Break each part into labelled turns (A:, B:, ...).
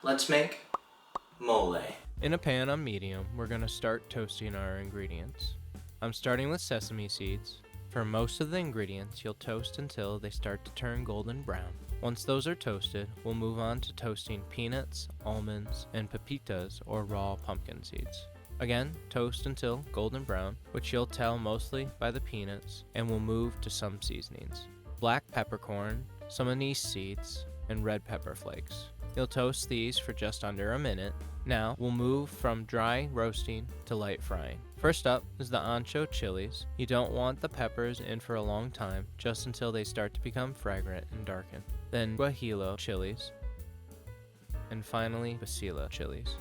A: Let's make mole.
B: In a pan on medium, we're going to start toasting our ingredients. I'm starting with sesame seeds. For most of the ingredients, you'll toast until they start to turn golden brown. Once those are toasted, we'll move on to toasting peanuts, almonds, and pepitas or raw pumpkin seeds. Again, toast until golden brown, which you'll tell mostly by the peanuts, and we'll move to some seasonings. Black peppercorn, some anise seeds, and red pepper flakes. You'll toast these for just under a minute. Now, we'll move from dry roasting to light frying. First up is the ancho chilies. You don't want the peppers in for a long time, just until they start to become fragrant and darken. Then guajillo chilies, and finally basila chilies.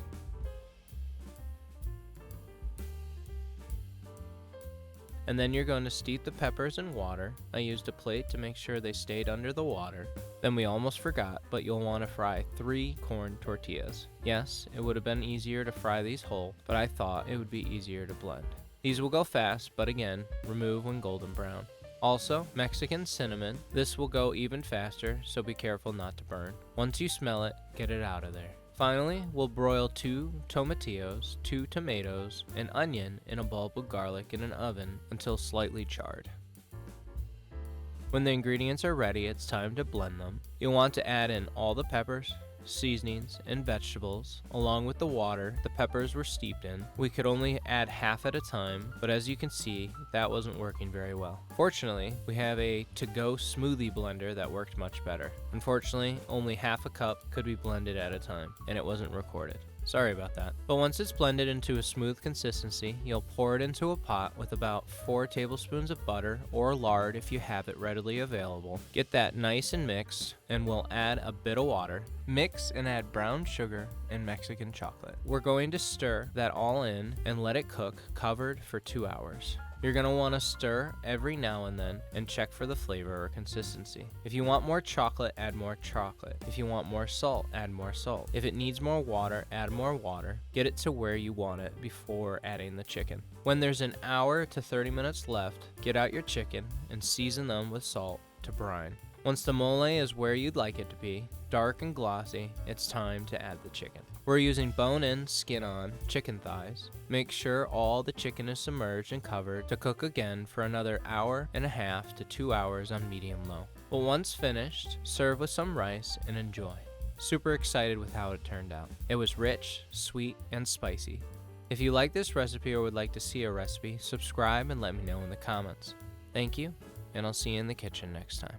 B: And then you're going to steep the peppers in water. I used a plate to make sure they stayed under the water. Then we almost forgot, but you'll want to fry 3 corn tortillas. Yes, it would have been easier to fry these whole, but I thought it would be easier to blend. These will go fast, but again, remove when golden brown. Also, Mexican cinnamon. This will go even faster, so be careful not to burn. Once you smell it, get it out of there. Finally, we'll broil 2 tomatillos, 2 tomatoes, an onion, and a bulb of garlic in an oven until slightly charred. When the ingredients are ready, it's time to blend them. You'll want to add in all the peppers, seasonings, and vegetables, along with the water the peppers were steeped in. We could only add half at a time, but as you can see, that wasn't working very well. Fortunately, we have a to-go smoothie blender that worked much better. Unfortunately, only half a cup could be blended at a time, and it wasn't recorded. Sorry about that. But once it's blended into a smooth consistency, you'll pour it into a pot with about 4 tablespoons of butter or lard if you have it readily available. Get that nice and mixed, and we'll add a bit of water. Mix and add brown sugar and Mexican chocolate. We're going to stir that all in and let it cook covered for 2 hours. You're going to want to stir every now and then and check for the flavor or consistency. If you want more chocolate, add more chocolate. If you want more salt, add more salt. If it needs more water, add more water. Get it to where you want it before adding the chicken. When there's an hour to 30 minutes left, get out your chicken and season them with salt to brine. Once the mole is where you'd like it to be, dark and glossy, it's time to add the chicken. We're using bone-in, skin-on chicken thighs. Make sure all the chicken is submerged and covered to cook again for another hour and a half to 2 hours on medium-low. But once finished, serve with some rice and enjoy. Super excited with how it turned out. It was rich, sweet, and spicy. If you like this recipe or would like to see a recipe, subscribe and let me know in the comments. Thank you, and I'll see you in the kitchen next time.